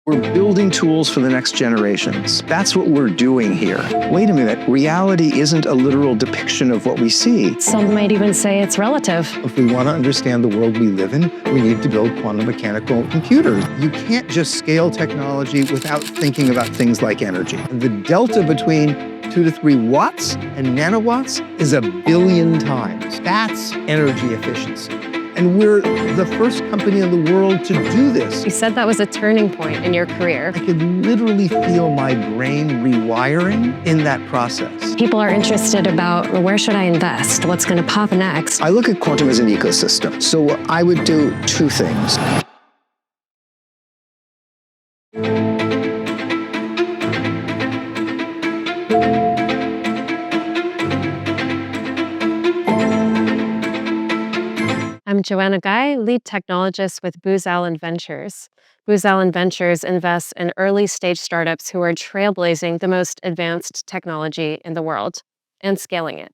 We're building tools for the next generations. That's what we're doing here. Wait a minute, reality isn't a literal depiction of what we see. Some might even say it's relative. If we want to understand the world we live in, we need to build quantum mechanical computers. You can't just scale technology without thinking about things like energy. The delta between 2 to 3 watts and nanowatts is 1 billion times. That's energy efficiency. And we're the first company in the world to do this. You said that was a turning point in your career. I could literally feel my brain rewiring in that process. People are interested about, well, where should I invest? What's going to pop next? I look at quantum as an ecosystem. So I would do 2 things. I'm Joanna Guy, lead technologist with Booz Allen Ventures. Booz Allen Ventures invests in early-stage startups who are trailblazing the most advanced technology in the world and scaling it.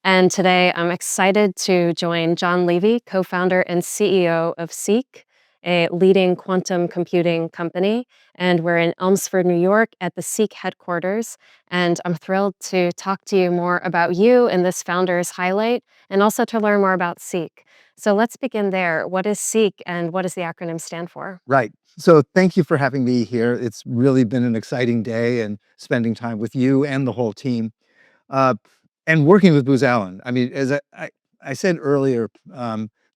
And today, I'm excited to join John Levy, co-founder and CEO of SEEQ, a leading quantum computing company. And we're in Elmsford, New York at the SEEQ headquarters. And I'm thrilled to talk to you more about you and this founder's highlight, and also to learn more about SEEQ. So let's begin there. What is SEEQ and what does the acronym stand for? Right. So thank you for having me here. It's really been an exciting day and spending time with you and the whole team. And working with Booz Allen. I mean, as I said earlier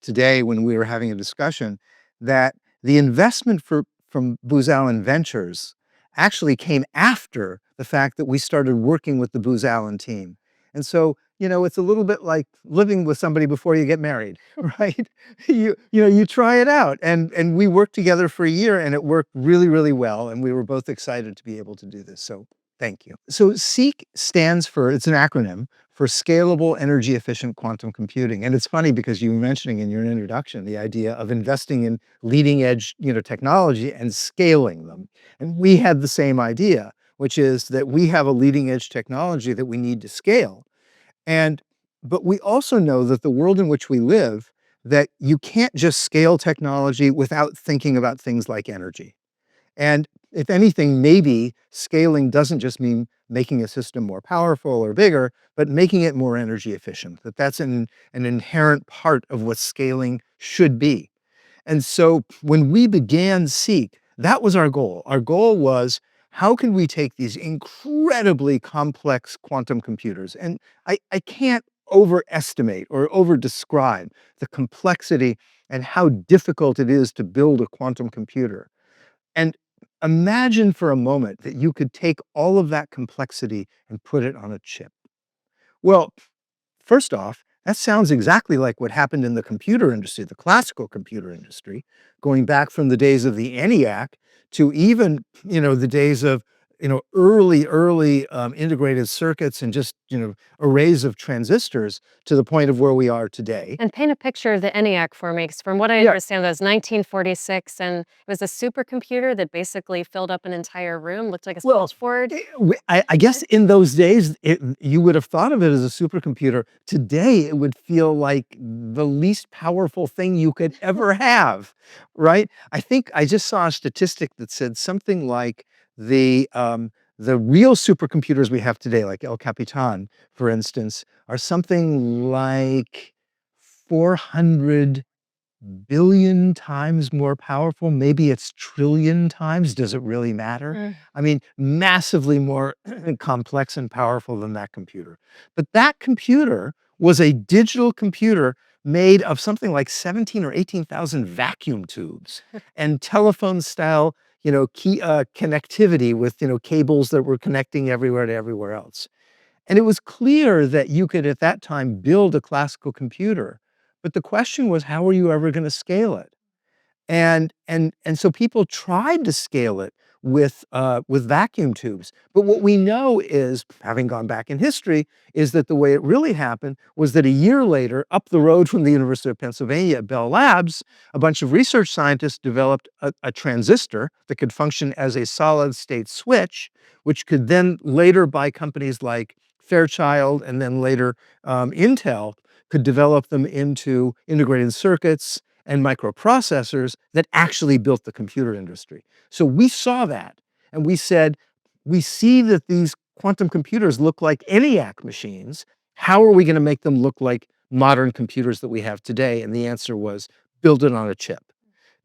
today when we were having a discussion, that the investment from Booz Allen Ventures actually came after the fact that we started working with the Booz Allen team. And so, it's a little bit like living with somebody before you get married, right? You try it out. And we worked together for a year and it worked really, really well. And we were both excited to be able to do this. So thank you. So SEEQ stands for, it's an acronym for Scalable Energy Efficient Quantum Computing. And it's funny because you were mentioning in your introduction the idea of investing in leading edge technology and scaling them. And we had the same idea, which is that we have a leading edge technology that we need to scale. But we also know that the world in which we live, that you can't just scale technology without thinking about things like energy. And if anything, maybe scaling doesn't just mean making a system more powerful or bigger, but making it more energy efficient, that's an inherent part of what scaling should be. And so when we began SEEQ, that was our goal. Our goal was, how can we take these incredibly complex quantum computers? And I can't overestimate or over-describe the complexity and how difficult it is to build a quantum computer. And imagine for a moment that you could take all of that complexity and put it on a chip. Well, first off, that sounds exactly like what happened in the computer industry, the classical computer industry, going back from the days of the ENIAC to even, the days of, early integrated circuits and just, arrays of transistors to the point of where we are today. And paint a picture of the ENIAC for me, because from what I understand, that was 1946, and it was a supercomputer that basically filled up an entire room, looked like a switchboard. I guess in those days, you would have thought of it as a supercomputer. Today, it would feel like the least powerful thing you could ever have, right? I think I just saw a statistic that said something like the real supercomputers we have today, like El Capitan, for instance, are something like 400 billion times more powerful. Maybe it's trillion times. Does it really matter? I mean, massively more complex and powerful than that computer. But that computer was a digital computer made of something like 17 or 18,000 vacuum tubes and telephone style connectivity with, cables that were connecting everywhere to everywhere else. And it was clear that you could, at that time, build a classical computer. But the question was, how are you ever going to scale it? And so people tried to scale it with vacuum tubes. But what we know is, having gone back in history, is that the way it really happened was that a year later, up the road from the University of Pennsylvania at Bell Labs, a bunch of research scientists developed a transistor that could function as a solid-state switch, which could then later, by companies like Fairchild and then later Intel, could develop them into integrated circuits and microprocessors that actually built the computer industry. So we saw that and we said, we see that these quantum computers look like ENIAC machines. How are we going to make them look like modern computers that we have today? And the answer was build it on a chip.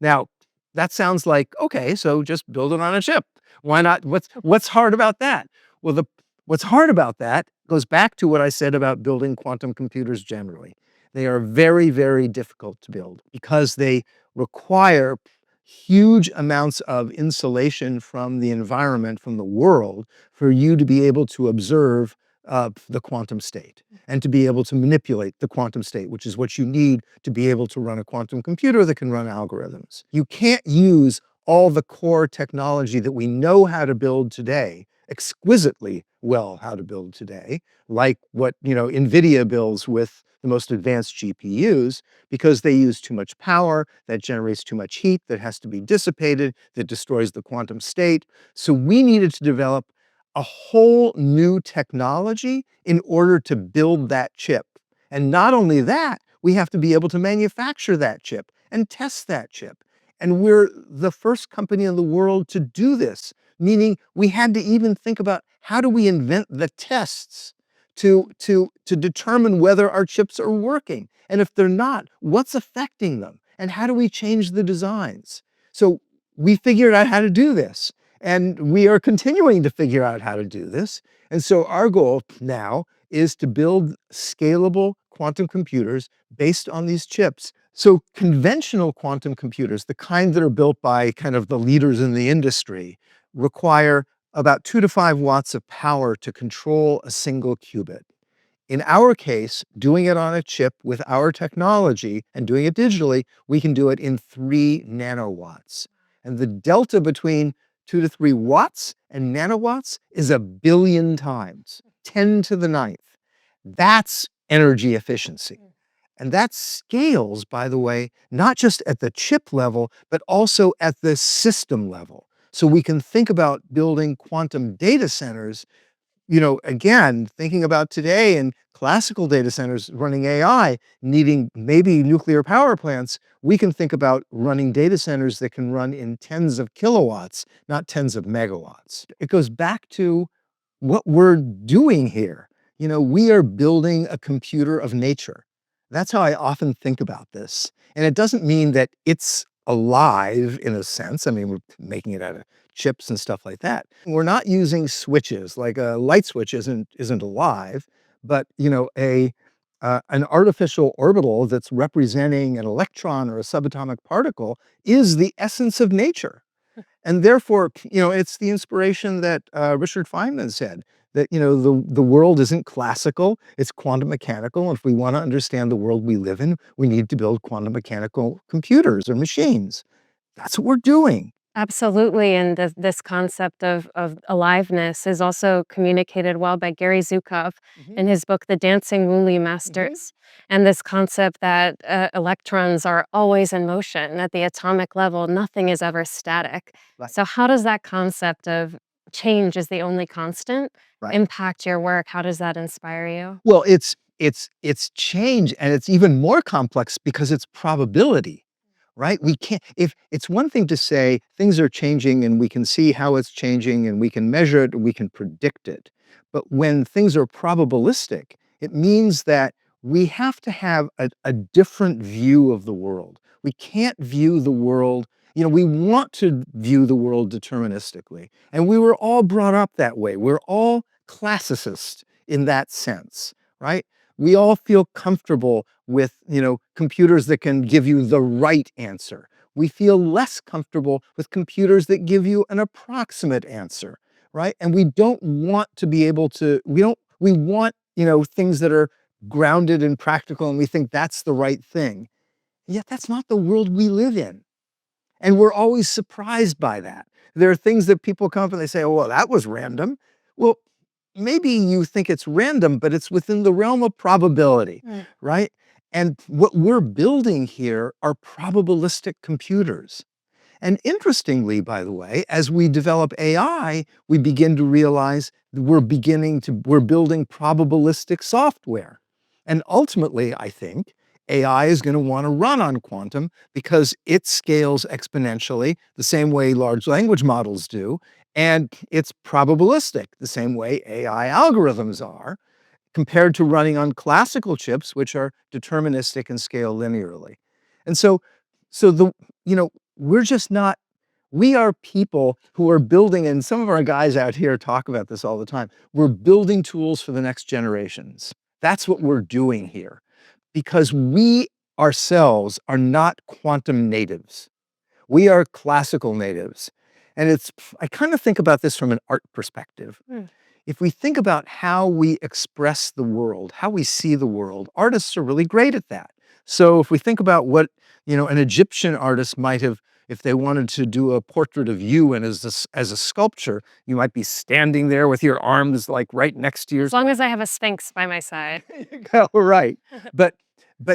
Now, that sounds like, okay, so just build it on a chip. Why not? What's hard about that? Well, what's hard about that goes back to what I said about building quantum computers generally. They are very, very difficult to build because they require huge amounts of insulation from the environment, from the world, for you to be able to observe the quantum state and to be able to manipulate the quantum state, which is what you need to be able to run a quantum computer that can run algorithms. You can't use all the core technology that we know how to build today, exquisitely well how to build today, like what NVIDIA builds with the most advanced GPUs, because they use too much power, that generates too much heat, that has to be dissipated, that destroys the quantum state. So we needed to develop a whole new technology in order to build that chip. And not only that, we have to be able to manufacture that chip and test that chip. And we're the first company in the world to do this, meaning we had to even think about how do we invent the tests to determine whether our chips are working. And if they're not, what's affecting them? And how do we change the designs? So we figured out how to do this. And we are continuing to figure out how to do this. And so our goal now is to build scalable quantum computers based on these chips. So conventional quantum computers, the kind that are built by kind of the leaders in the industry, require about 2 to 5 watts of power to control a single qubit. In our case, doing it on a chip with our technology and doing it digitally, we can do it in 3 nanowatts. And the delta between 2 to 3 watts and nanowatts is 1 billion times, 10 to the 9th. That's energy efficiency. And that scales, by the way, not just at the chip level, but also at the system level. So we can think about building quantum data centers, again, thinking about today and classical data centers running AI, needing maybe nuclear power plants, we can think about running data centers that can run in tens of kilowatts, not tens of megawatts. It goes back to what we're doing here. We are building a computer of nature. That's how I often think about this. And it doesn't mean that it's alive in a sense. I mean, we're making it out of chips and stuff like that. We're not using switches, like a light switch isn't alive, but an artificial orbital that's representing an electron or a subatomic particle is the essence of nature. And therefore, it's the inspiration that Richard Feynman said, that the world isn't classical, it's quantum mechanical. And if we want to understand the world we live in, we need to build quantum mechanical computers or machines. That's what we're doing. Absolutely. And this concept of aliveness is also communicated well by Gary Zukov in his book, The Dancing Woolly Masters. And this concept that electrons are always in motion at the atomic level, nothing is ever static. Right. So how does that concept of change is the only constant Right. impact your work? How does that inspire you? Well, it's change, and it's even more complex because it's probability. Right? We can't, if it's one thing to say things are changing and we can see how it's changing and we can measure it and we can predict it. But when things are probabilistic, it means that we have to have a different view of the world. We can't view the world, we want to view the world deterministically. And we were all brought up that way. We're all classicists in that sense, right? We all feel comfortable with, computers that can give you the right answer. We feel less comfortable with computers that give you an approximate answer, right? And we don't want to be able to, we want, things that are grounded and practical, and we think that's the right thing. Yet that's not the world we live in. And we're always surprised by that. There are things that people come up and they say, oh, well, that was random. Well, maybe you think it's random, but it's within the realm of probability, right? And what we're building here are probabilistic computers. And interestingly, by the way, as we develop AI, we begin to realize that we're building probabilistic software. And ultimately, I think, AI is going to want to run on quantum because it scales exponentially the same way large language models do. And it's probabilistic the same way AI algorithms are, compared to running on classical chips, which are deterministic and scale linearly. And so the, you know, we're just not, we are people who are building, and some of our guys out here talk about this all the time. We're building tools for the next generations. That's what we're doing here, because we ourselves are not quantum natives. We are classical natives. And I kind of think about this from an art perspective. If we think about how we express the world, how we see the world, artists are really great at that. So if we think about what, an Egyptian artist might have, if they wanted to do a portrait of you and as a sculpture, you might be standing there with your arms like right next to your. As long as I have a sphinx by my side. Right. But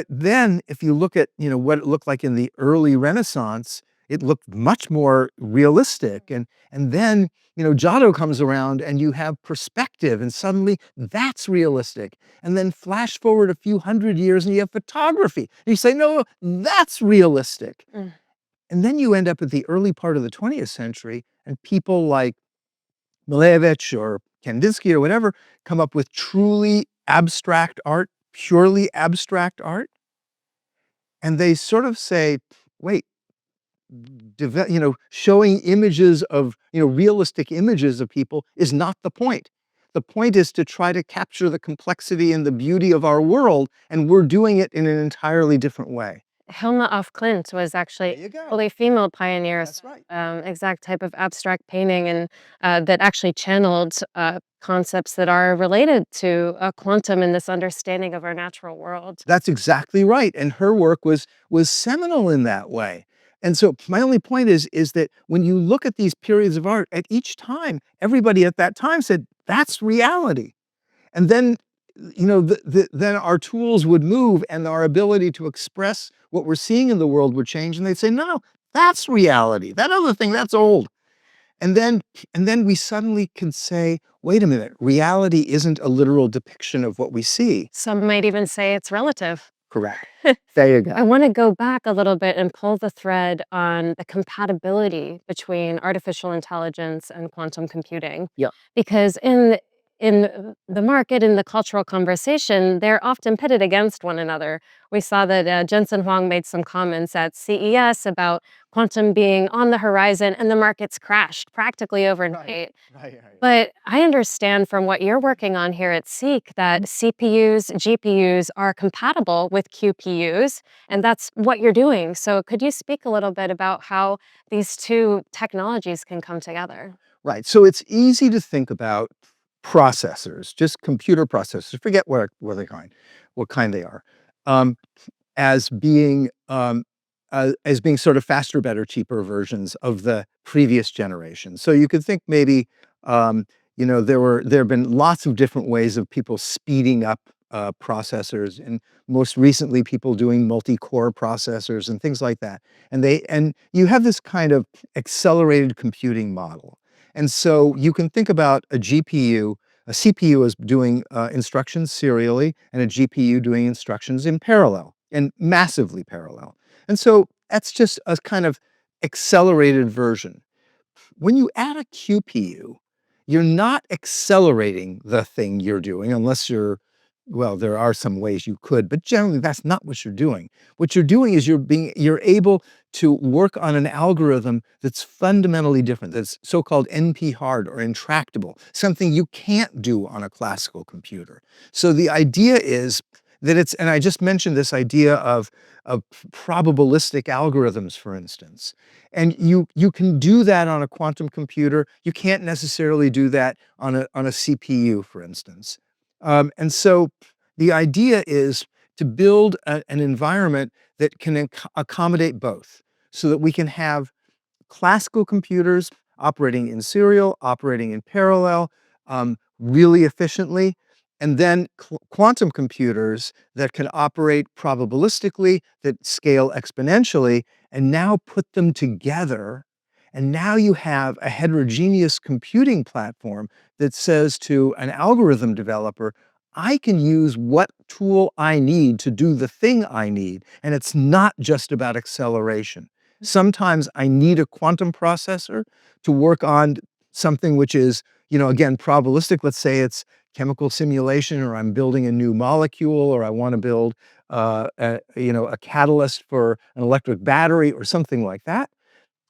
then if you look at, what it looked like in the early Renaissance, it looked much more realistic. And then, Giotto comes around and you have perspective and suddenly that's realistic. And then flash forward a few hundred years and you have photography. And you say, no, that's realistic. And then you end up at the early part of the 20th century and people like Malevich or Kandinsky or whatever come up with truly abstract art, purely abstract art. And they sort of say, wait, showing images of, realistic images of people is not the point. The point is to try to capture the complexity and the beauty of our world, and we're doing it in an entirely different way. Hilma af Klint was actually a fully female pioneer. That's right. Exact type of abstract painting, and that actually channeled concepts that are related to quantum and this understanding of our natural world. That's exactly right. And her work was seminal in that way. And so my only point is that when you look at these periods of art, at each time, everybody at that time said, that's reality. And then, then our tools would move and our ability to express what we're seeing in the world would change. And they'd say, no, that's reality. That other thing, that's old. And then we suddenly can say, wait a minute, reality isn't a literal depiction of what we see. Some might even say it's relative. Correct. There you go. I want to go back a little bit and pull the thread on the compatibility between artificial intelligence and quantum computing. Yeah. Because in the market, in the cultural conversation, they're often pitted against one another. We saw that Jensen Huang made some comments at CES about quantum being on the horizon, and the markets crashed practically overnight. Right. But I understand from what you're working on here at Seek that CPUs, GPUs are compatible with QPUs, and that's what you're doing. So could you speak a little bit about how these two technologies can come together? Right. So it's easy to think about processors, just computer processors, forget what kind they are, as being sort of faster, better, cheaper versions of the previous generation. So you could think maybe, there have been lots of different ways of people speeding up processors, and most recently people doing multi-core processors and things like that. And you have this kind of accelerated computing model. And so you can think about a CPU is doing instructions serially, and a GPU doing instructions in parallel, and massively parallel. And so that's just a kind of accelerated version. When you add a QPU, you're not accelerating the thing you're doing unless there are some ways you could, but generally that's not what you're doing. What you're doing is you're able to work on an algorithm that's fundamentally different, that's so-called NP-hard or intractable, something you can't do on a classical computer. So the idea is that and I just mentioned this idea of probabilistic algorithms, for instance. And you can do that on a quantum computer. You can't necessarily do that on a CPU, for instance. And so the idea is to build an environment that can accommodate both, so that we can have classical computers operating in serial, operating in parallel, really efficiently, and then quantum computers that can operate probabilistically, that scale exponentially, and now put them together. And now you have a heterogeneous computing platform that says to an algorithm developer, I can use what tool I need to do the thing I need. And it's not just about acceleration. Sometimes I need a quantum processor to work on something which is, again, probabilistic. Let's say it's chemical simulation, or I'm building a new molecule, or I want to build a catalyst for an electric battery or something like that.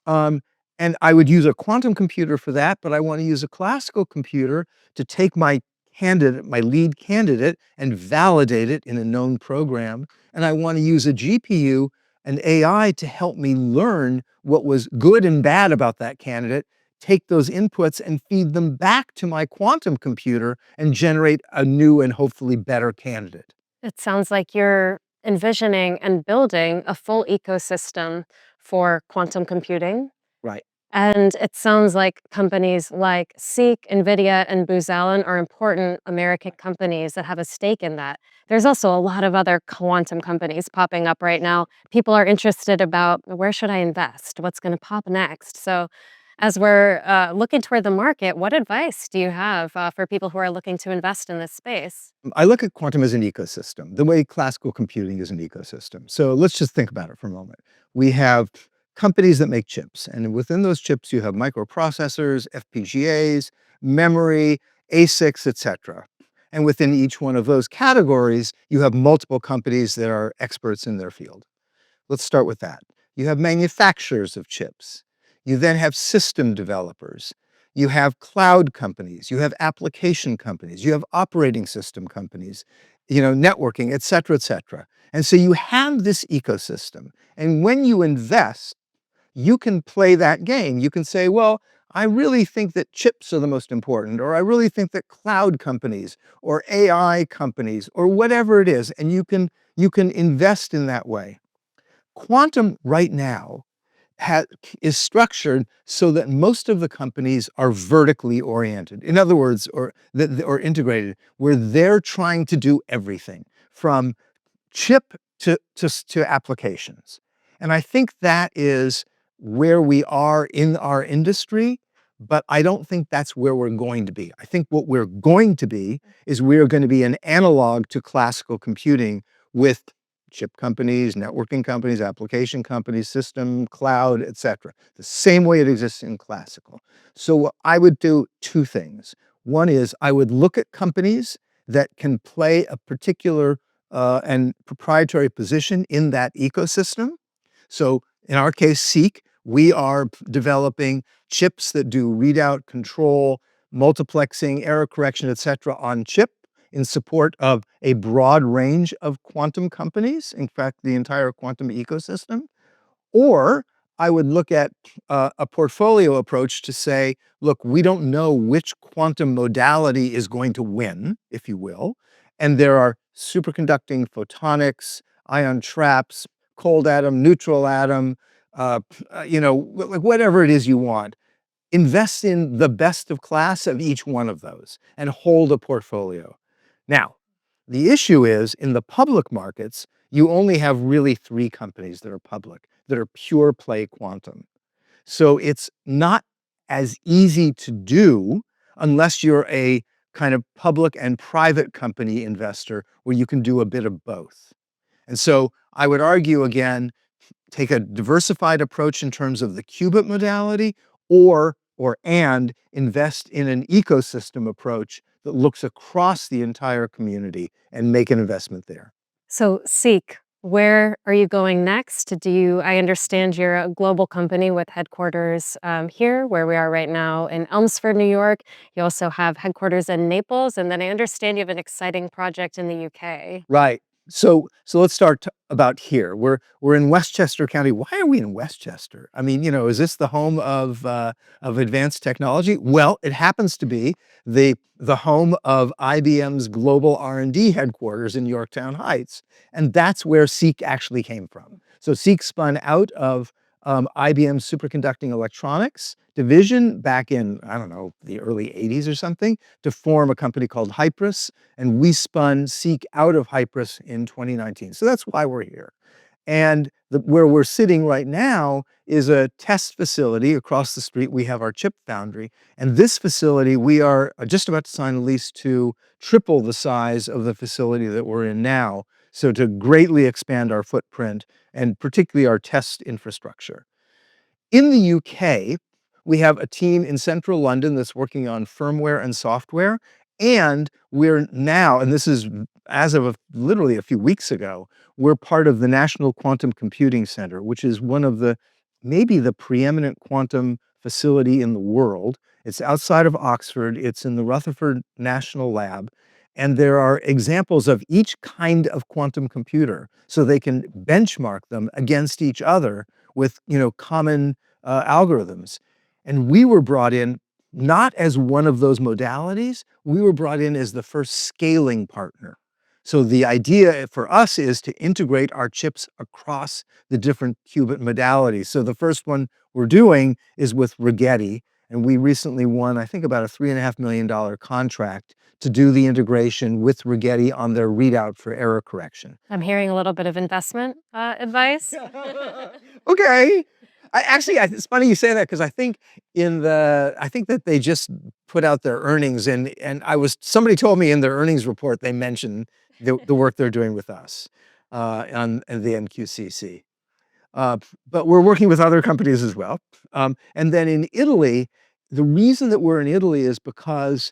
Um, and I would use a quantum computer for that, but I want to use a classical computer to take my candidate, my lead candidate, and validate it in a known program. And I want to use a GPU, an AI, to help me learn what was good and bad about that candidate, take those inputs and feed them back to my quantum computer and generate a new and hopefully better candidate. It sounds like you're envisioning and building a full ecosystem for quantum computing. Right. And it sounds like companies like Seek, NVIDIA, and Booz Allen are important American companies that have a stake in that. There's also a lot of other quantum companies popping up right now. People are interested about, where should I invest? What's going to pop next? So as we're looking toward the market, what advice do you have for people who are looking to invest in this space? I look at quantum as an ecosystem, the way classical computing is an ecosystem. So let's just think about it for a moment. We have companies that make chips, and within those chips, you have microprocessors, FPGAs, memory, ASICs, etc. And within each one of those categories, you have multiple companies that are experts in their field. Let's start with that. You have manufacturers of chips. You then have system developers. You have cloud companies. You have application companies. You have operating system companies, networking, et cetera, et cetera. And so you have this ecosystem. And when you invest, you can play that game. You can say, well, I really think that chips are the most important, or I really think that cloud companies or AI companies or whatever it is. And you can invest in that way. Quantum right now is structured so that most of the companies are vertically oriented. In other words, or integrated, where they're trying to do everything from chip to applications. And I think that is where we are in our industry, but I don't think that's where we're going to be. I think what we're going to be is we're going to be an analog to classical computing with chip companies, networking companies, application companies, system, cloud, et cetera. The same way it exists in classical. So I would do two things. One is I would look at companies that can play a particular and proprietary position in that ecosystem. So in our case, Seek, we are developing chips that do readout control, multiplexing, error correction, et cetera, on chip in support of a broad range of quantum companies, in fact, the entire quantum ecosystem. Or I would look at a portfolio approach to say, look, we don't know which quantum modality is going to win, if you will. And there are superconducting photonics, ion traps, cold atom, neutral atom, like whatever it is you want. Invest in the best of class of each one of those and hold a portfolio. Now, the issue is in the public markets, you only have really three companies that are public, that are pure play quantum. So it's not as easy to do unless you're a kind of public and private company investor where you can do a bit of both. And so I would argue again, take a diversified approach in terms of the qubit modality and invest in an ecosystem approach that looks across the entire community and make an investment there. So Seek, where are you going next? I understand you're a global company with headquarters here, where we are right now in Elmsford, New York. You also have headquarters in Naples, and then I understand you have an exciting project in the UK. Right. So let's start about here. We're in Westchester County. Why are we in Westchester? I mean, is this the home of advanced technology? Well, it happens to be the home of IBM's global R&D headquarters in Yorktown Heights, and that's where Seek actually came from. So Seek spun out of IBM's superconducting electronics division back in, I don't know, the early 80s or something, to form a company called Hypris, and we spun Seek out of Hypris in 2019. So that's why we're here. And where we're sitting right now is a test facility. Across the street, we have our chip foundry. And this facility, we are just about to sign a lease to triple the size of the facility that we're in now. So to greatly expand our footprint and particularly our test infrastructure. In the UK, we have a team in central London that's working on firmware and software. And we're now, and this is as of literally a few weeks ago, we're part of the National Quantum Computing Center, which is one of maybe the preeminent quantum facility in the world. It's outside of Oxford. It's in the Rutherford National Lab. And there are examples of each kind of quantum computer, so they can benchmark them against each other with, common algorithms. And we were brought in not as one of those modalities, we were brought in as the first scaling partner. So the idea for us is to integrate our chips across the different qubit modalities. So the first one we're doing is with Rigetti, and we recently won, I think, about a $3.5 million contract to do the integration with Rigetti on their readout for error correction. I'm hearing a little bit of investment advice. Okay. It's funny you say that, because I think that they just put out their earnings, and somebody told me in their earnings report they mentioned the work they're doing with us on the NQCC. But we're working with other companies as well. And then in Italy, the reason that we're in Italy is because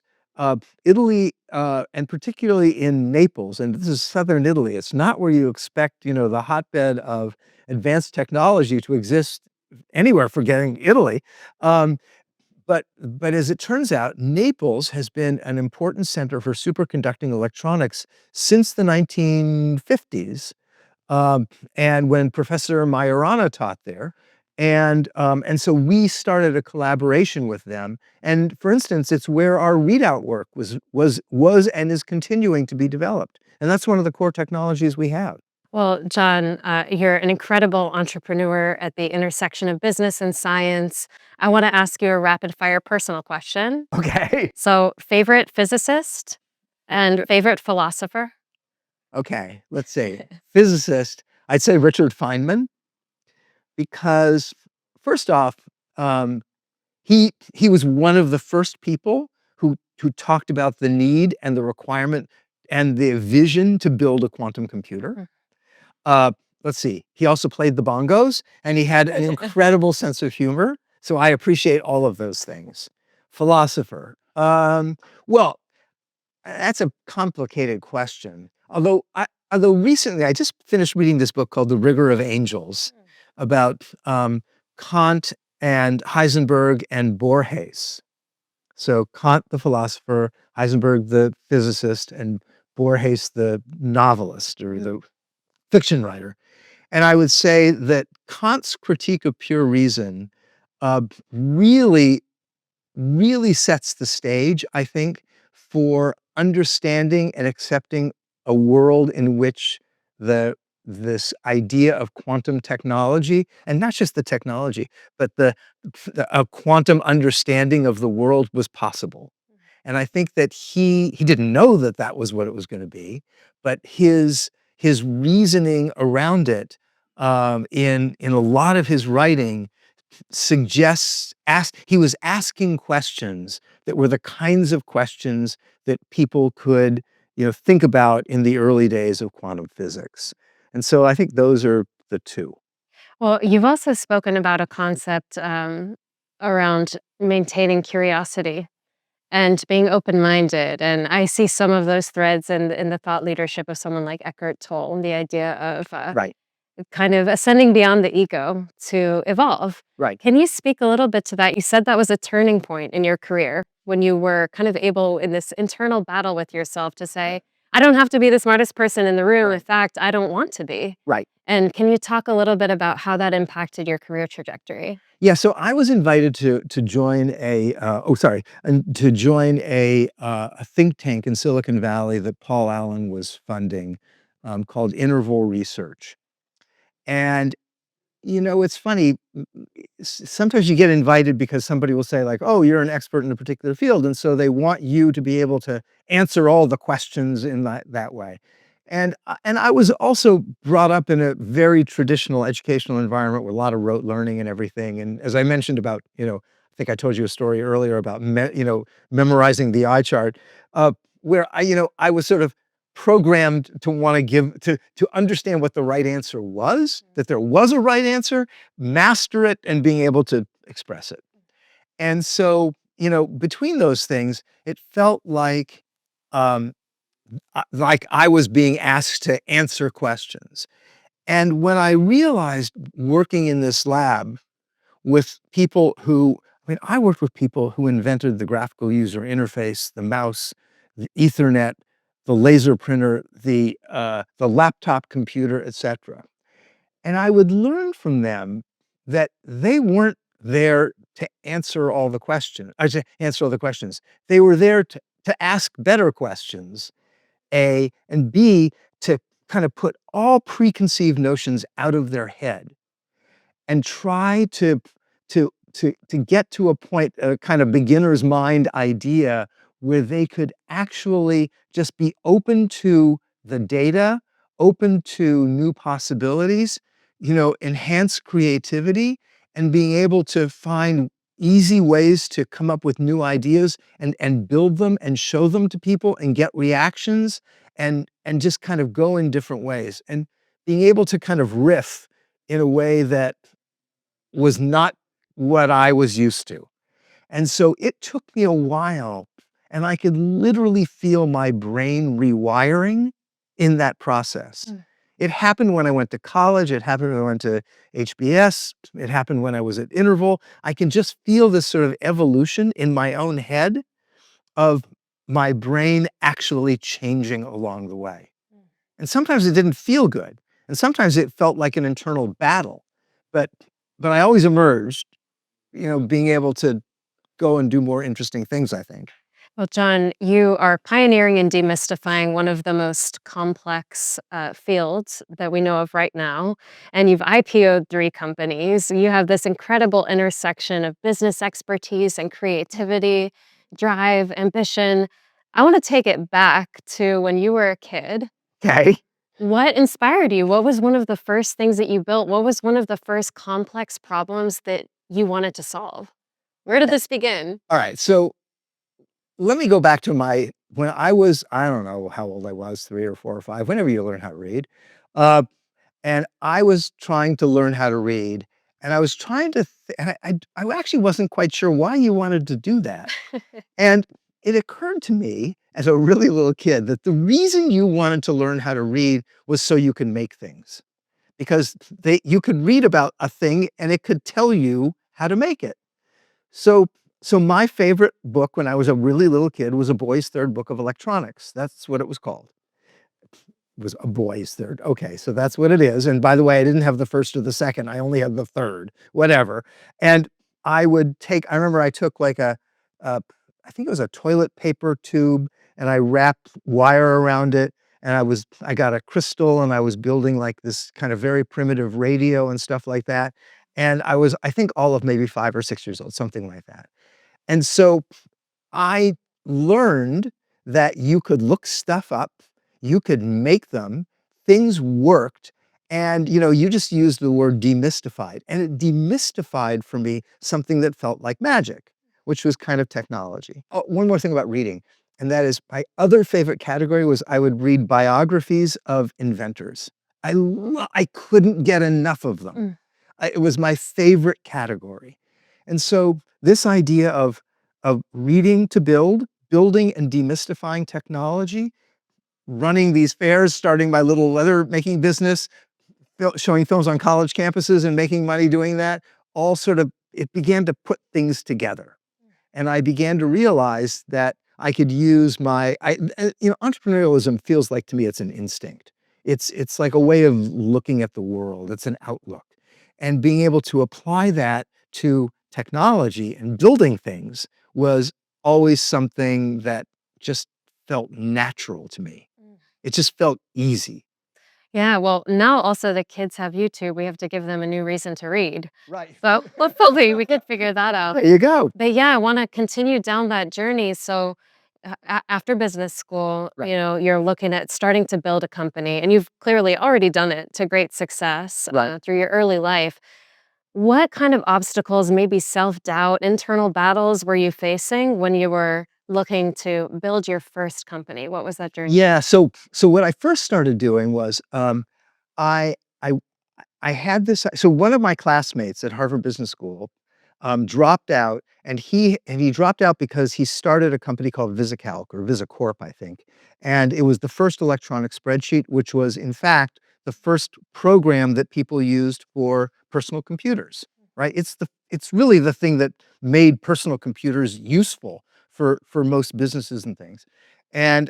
Italy, and particularly in Naples, and this is southern Italy, it's not where you expect, the hotbed of advanced technology to exist anywhere, forgetting Italy. But as it turns out, Naples has been an important center for superconducting electronics since the 1950s. And when Professor Majorana taught there. And so we started a collaboration with them. And for instance, it's where our readout work was and is continuing to be developed. And that's one of the core technologies we have. Well, John, you're an incredible entrepreneur at the intersection of business and science. I want to ask you a rapid fire personal question. Okay. So, favorite physicist and favorite philosopher? Okay, let's see. Physicist, I'd say Richard Feynman, because first off, he was one of the first people who talked about the need and the requirement and the vision to build a quantum computer. Let's see. He also played the bongos, and he had an incredible sense of humor. So I appreciate all of those things. Philosopher. Well, that's a complicated question. Although recently I just finished reading this book called The Rigor of Angels about Kant and Heisenberg and Borges. So Kant, the philosopher, Heisenberg, the physicist, and Borges, the novelist or the fiction writer. And I would say that Kant's critique of pure reason really sets the stage, I think, for understanding and accepting a world in which this idea of quantum technology, and not just the technology, but a quantum understanding of the world was possible. And I think that he didn't know that that was what it was going to be, but his reasoning around it in a lot of his writing he was asking questions that were the kinds of questions that people could, think about in the early days of quantum physics. And so I think those are the two. Well, you've also spoken about a concept around maintaining curiosity and being open-minded. And I see some of those threads in the thought leadership of someone like Eckhart Tolle, and the idea of Right. kind of ascending beyond the ego to evolve. Right. Can you speak a little bit to that? You said that was a turning point in your career when you were kind of able in this internal battle with yourself to say, I don't have to be the smartest person in the room. Right. In fact, I don't want to be. Right. And can you talk a little bit about how that impacted your career trajectory? Yeah, so I was invited to join a think tank in Silicon Valley that Paul Allen was funding, called Interval Research. And it's funny. Sometimes you get invited because somebody will say, like, "Oh, you're an expert in a particular field," and so they want you to be able to answer all the questions in that way. And I was also brought up in a very traditional educational environment with a lot of rote learning and everything. And as I mentioned about, I think I told you a story earlier about, memorizing the eye chart, where I was sort of programmed to want to to understand what the right answer was, that there was a right answer, master it, and being able to express it. And so, between those things, it felt um, like I was being asked to answer questions. And when I realized working in this lab with people who, I worked with people who invented the graphical user interface, the mouse, the Ethernet, the laser printer, the laptop computer, etc. And I would learn from them that they weren't there to answer all the questions, or to answer all the questions. They were there to ask better questions, A, and B, to kind of put all preconceived notions out of their head and try to get to a point, a kind of beginner's mind idea where they could actually just be open to the data, open to new possibilities, enhance creativity, and being able to find easy ways to come up with new ideas and build them and show them to people and get reactions and just kind of go in different ways and being able to kind of riff in a way that was not what I was used to. And so it took me a while, and I could literally feel my brain rewiring in that process. Mm. It happened when I went to college, it happened when I went to HBS, it happened when I was at Interval. I can just feel this sort of evolution in my own head of my brain actually changing along the way. And sometimes it didn't feel good, and sometimes it felt like an internal battle. But but I always emerged, being able to go and do more interesting things, I think. Well, John, you are pioneering and demystifying one of the most complex fields that we know of right now. And you've IPO'd 3 companies. You have this incredible intersection of business expertise and creativity, drive, ambition. I want to take it back to when you were a kid. Okay. What inspired you? What was one of the first things that you built? What was one of the first complex problems that you wanted to solve? Where did this begin? All right. So let me go back to when I was, I don't know how old I was, 3 or 4 or 5, whenever you learn how to read. Uh, and I was trying to learn how to read. And I was trying to, and I actually wasn't quite sure why you wanted to do that. And it occurred to me as a really little kid that the reason you wanted to learn how to read was so you can make things. Because you could read about a thing and it could tell you how to make it. So so my favorite book when I was a really little kid was A Boy's Third Book of Electronics. That's what it was called. It was A Boy's Third. Okay, so that's what it is. And by the way, I didn't have the first or the second. I only had the third, whatever. And I remember I took like I think it was a toilet paper tube, and I wrapped wire around it. And I got a crystal, and I was building like this kind of very primitive radio and stuff like that. And I think all of maybe 5 or 6 years old, something like that. And so I learned that you could look stuff up, you could make them, things worked, and you just used the word demystified. And it demystified for me something that felt like magic, which was kind of technology. Oh, one more thing about reading, and that is my other favorite category was I would read biographies of inventors. I couldn't get enough of them. Mm. It was my favorite category. And so this idea of reading to build, building and demystifying technology, running these fairs, starting my little leather making business, showing films on college campuses and making money doing that, all sort of, it began to put things together. And I began to realize that I could use entrepreneurialism feels like to me it's an instinct. It's like a way of looking at the world. It's an outlook. And being able to apply that to technology and building things was always something that just felt natural to me. It just felt easy. Yeah, well, now also the kids have YouTube. We have to give them a new reason to read. Right. So hopefully we could figure that out. There you go. But yeah, I want to continue down that journey. So after business school, Right. you're looking at starting to build a company, and you've clearly already done it to great success Right. through your early life. What kind of obstacles, maybe self-doubt, internal battles were you facing when you were looking to build your first company? What was that journey? Yeah. So what I first started doing was I I I had this. So one of my classmates at Harvard Business School dropped out, and he dropped out because he started a company called VisiCalc or VisiCorp, I think, and it was the first electronic spreadsheet, which was in fact the first program that people used for personal computers. Right? It's really the thing that made personal computers useful for most businesses and things, and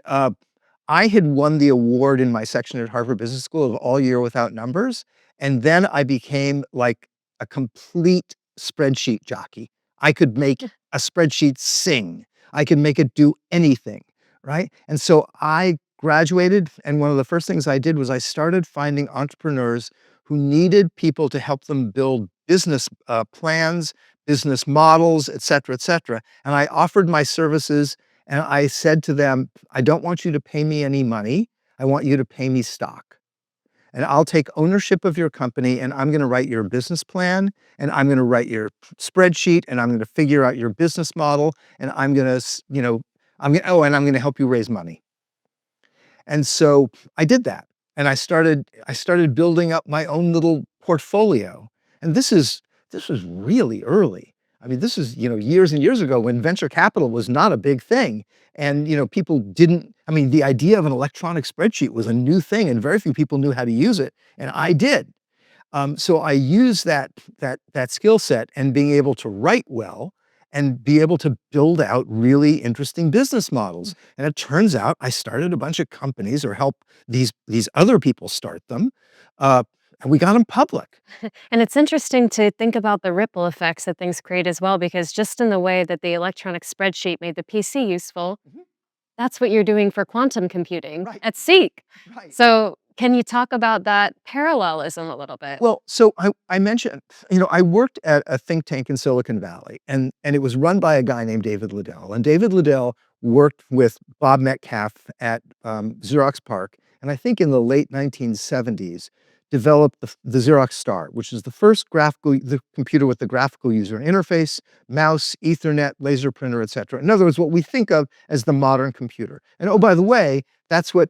I had won the award in my section at Harvard Business School of all year without numbers. And then I became like a complete spreadsheet jockey. I could make a spreadsheet sing. I could make it do anything, right? And so I graduated, and one of the first things I did was I started finding entrepreneurs who needed people to help them build business plans, business models, et cetera, et cetera. And I offered my services, and I said to them, I don't want you to pay me any money. I want you to pay me stock. And I'll take ownership of your company, and I'm going to write your business plan, and I'm going to write your spreadsheet, and I'm going to figure out your business model, and I'm going to, and I'm going to help you raise money. And so I did that. And I started building up my own little portfolio. And this was really early. I mean, this is, years and years ago when venture capital was not a big thing. And, people didn't, I mean, the idea of an electronic spreadsheet was a new thing and very few people knew how to use it. And I did. So I used that skill set and being able to write well and be able to build out really interesting business models. And it turns out I started a bunch of companies or helped these other people start them, and we got them public. And it's interesting to think about the ripple effects that things create as well, because just in the way that the electronic spreadsheet made the PC useful, Mhm. that's what you're doing for quantum computing Right. at Seek. Right. So, can you talk about that parallelism a little bit? Well, so I mentioned, I worked at a think tank in Silicon Valley, and it was run by a guy named David Liddell. And David Liddell worked with Bob Metcalf at Xerox PARC, and I think in the late 1970s, developed the Xerox Start, which is the computer with the graphical user interface, mouse, Ethernet, laser printer, etc. In other words, what we think of as the modern computer. And oh, by the way, that's what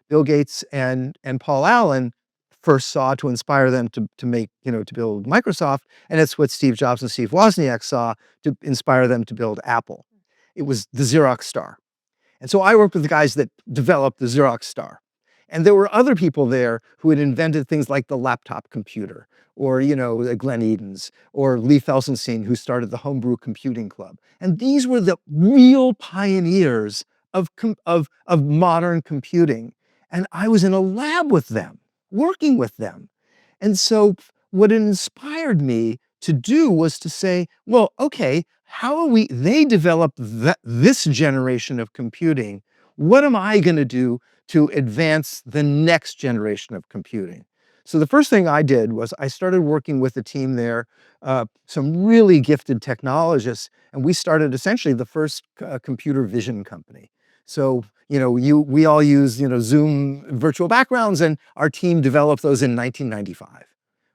Bill Gates and Paul Allen first saw to inspire them to make, to build Microsoft. And it's what Steve Jobs and Steve Wozniak saw to inspire them to build Apple. It was the Xerox Star. And so I worked with the guys that developed the Xerox Star. And there were other people there who had invented things like the laptop computer, or, Glenn Edens, or Lee Felsenstein, who started the Homebrew Computing Club. And these were the real pioneers of modern computing. And I was in a lab with them, working with them. And so what it inspired me to do was to say, well, okay, they developed this generation of computing. What am I going to do to advance the next generation of computing? So the first thing I did was I started working with a team there, some really gifted technologists, and we started essentially the first computer vision company. So, we all use, Zoom virtual backgrounds, and our team developed those in 1995,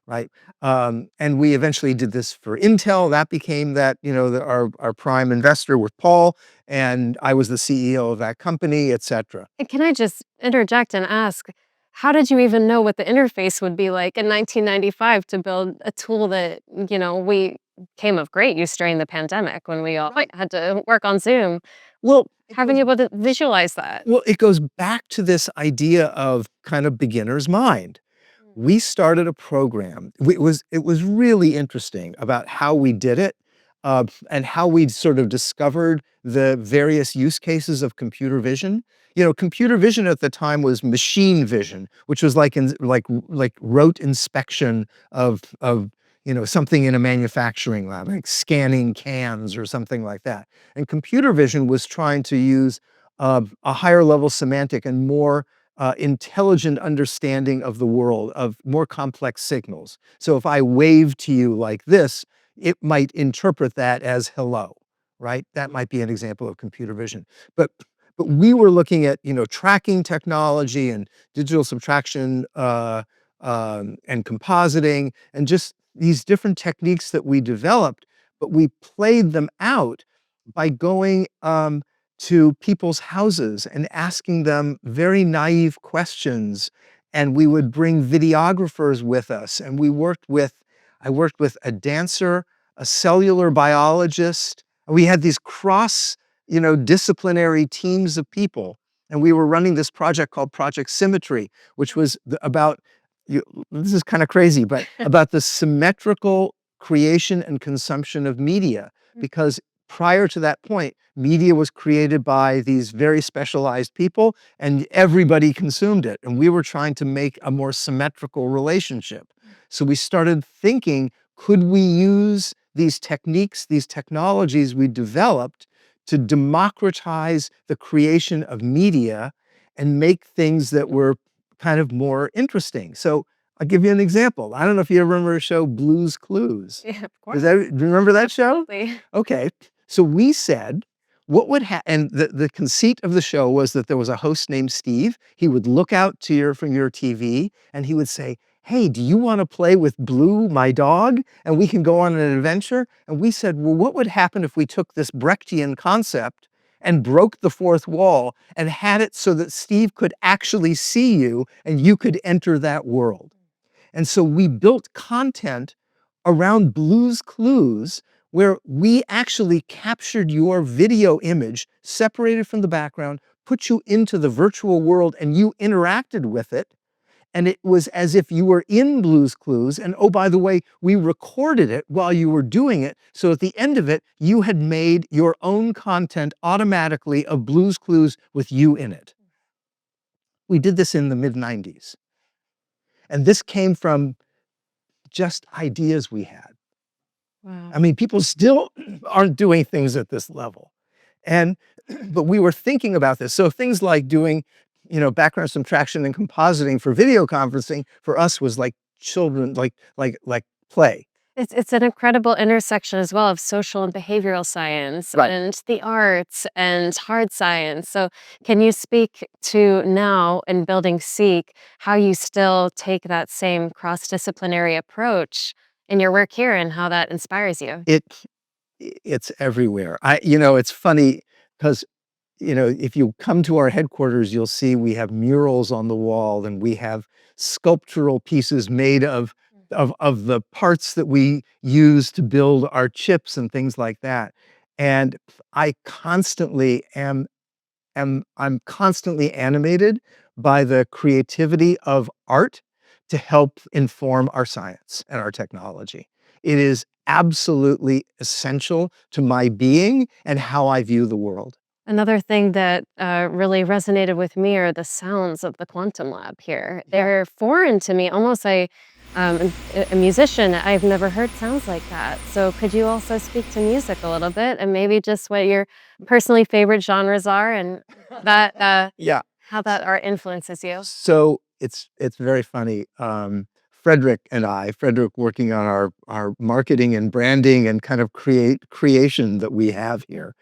right? And we eventually did this for Intel. That became our prime investor with Paul, and I was the CEO of that company, et cetera. And can I just interject and ask, how did you even know what the interface would be like in 1995 to build a tool that, we came of great use during the pandemic when we all Right. had to work on Zoom? Well, it Having goes, able to visualize that. well, it goes back to this idea of kind of beginner's mind. We started a program. It was really interesting about how we did it, and how we sort of discovered the various use cases of computer vision. Computer vision at the time was machine vision, which was like rote inspection of something in a manufacturing lab, like scanning cans or something like that. And computer vision was trying to use a higher level semantic and more intelligent understanding of the world, of more complex signals. So if I wave to you like this, it might interpret that as hello, right? That might be an example of computer vision. But we were looking at, tracking technology and digital subtraction and compositing and just these different techniques that we developed, but we played them out by going to people's houses and asking them very naive questions. And we would bring videographers with us. And I worked with a dancer, a cellular biologist. We had these disciplinary teams of people. And we were running this project called Project Symmetry, which was about, this is kind of crazy, but about the symmetrical creation and consumption of media. Because prior to that point, media was created by these very specialized people and everybody consumed it. And we were trying to make a more symmetrical relationship. So we started thinking, could we use these techniques, these technologies we developed to democratize the creation of media and make things that were kind of more interesting? So I'll give you an example. I don't know if you remember a show, Blue's Clues. Yeah, of course. Do you remember that show? Absolutely. Okay. So we said, what would happen? And the conceit of the show was that there was a host named Steve. He would look out from your TV and he would say, "Hey, do you want to play with Blue, my dog? And we can go on an adventure." And we said, well, what would happen if we took this Brechtian concept and broke the fourth wall and had it so that Steve could actually see you and you could enter that world? And so we built content around Blue's Clues where we actually captured your video image, separated from the background, put you into the virtual world, and you interacted with it. And it was as if you were in Blue's Clues. And oh, by the way, we recorded it while you were doing it. So at the end of it, you had made your own content automatically of Blue's Clues with you in it. We did this in the mid-90s. And this came from just ideas we had. Wow. I mean, people still aren't doing things at this level. But we were thinking about this. So things like doing, background subtraction and compositing for video conferencing for us was like children, like play. It's an incredible intersection as well of social and behavioral science Right. and the arts and hard science. So can you speak to now in building Seek, how you still take that same cross-disciplinary approach in your work here and how that inspires you? It's everywhere. It's funny because, if you come to our headquarters, you'll see we have murals on the wall and we have sculptural pieces made of the parts that we use to build our chips and things like that. And I constantly I'm constantly animated by the creativity of art to help inform our science and our technology. It is absolutely essential to my being and how I view the world. Another thing that really resonated with me are the sounds of the quantum lab here. They're foreign to me, almost a musician. I've never heard sounds like that. So could you also speak to music a little bit and maybe just what your personally favorite genres are and that Yeah. how that art influences you? So it's very funny. Frederick working on our marketing and branding and kind of creation that we have here.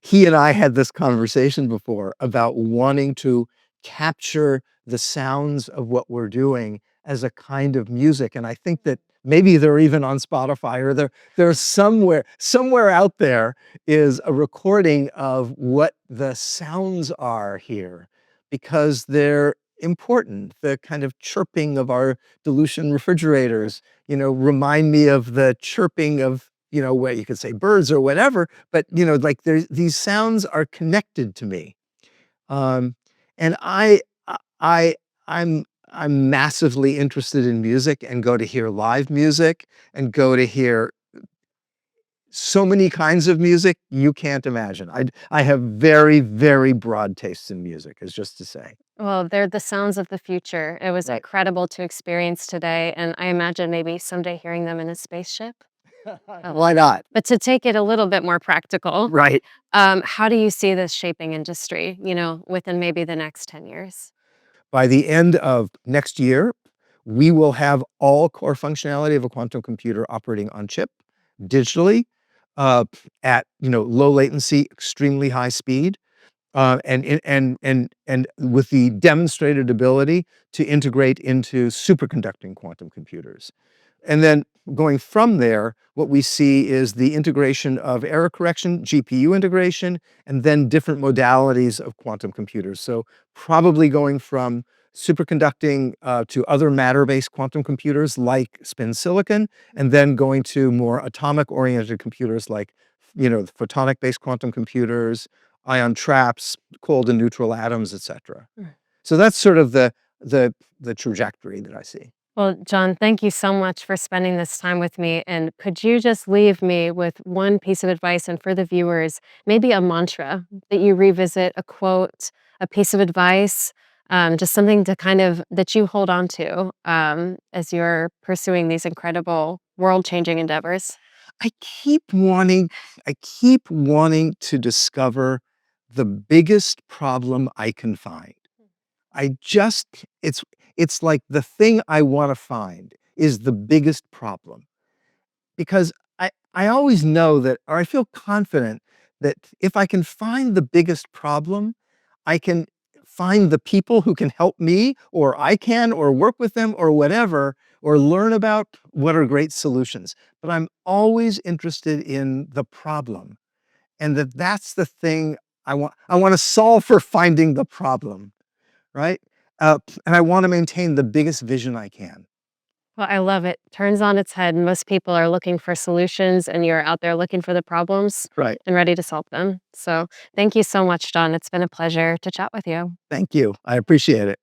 He and I had this conversation before about wanting to capture the sounds of what we're doing as a kind of music. And I think that maybe they're even on Spotify or they're somewhere out there is a recording of what the sounds are here because they're important. The kind of chirping of our dilution refrigerators, remind me of the chirping of, what you could say birds or whatever, but like these sounds are connected to me. And I'm massively interested in music and go to hear live music and go to hear so many kinds of music you can't imagine. I have very, very broad tastes in music, is just to say. Well, they're the sounds of the future. It was Right. incredible to experience today, and I imagine maybe someday hearing them in a spaceship. Why not? But to take it a little bit more practical, Right. how do you see this shaping industry, within maybe the next 10 years? By the end of next year, we will have all core functionality of a quantum computer operating on chip digitally. at low latency, extremely high speed, and with the demonstrated ability to integrate into superconducting quantum computers. And then going from there, what we see is the integration of error correction, GPU integration, and then different modalities of quantum computers. So probably going from superconducting to other matter-based quantum computers like spin silicon, and then going to more atomic-oriented computers like photonic-based quantum computers, ion traps, cold and neutral atoms, etc. Mm. So that's sort of the trajectory that I see. Well, John, thank you so much for spending this time with me. And could you just leave me with one piece of advice, and for the viewers, maybe a mantra that you revisit, a quote, a piece of advice, just something to that you hold on to as you're pursuing these incredible world-changing endeavors? I keep wanting to discover the biggest problem I can find. I just it's like the thing I want to find is the biggest problem, because I always know that, or I feel confident that if I can find the biggest problem, I can find the people who can help me, or I can, or work with them, or whatever, or learn about what are great solutions. But I'm always interested in the problem, and that's the thing I want. I want to solve for finding the problem, right? And I want to maintain the biggest vision I can. Well, I love it. Turns on its head. Most people are looking for solutions, and you're out there looking for the problems Right. and ready to solve them. So thank you so much, John. It's been a pleasure to chat with you. Thank you. I appreciate it.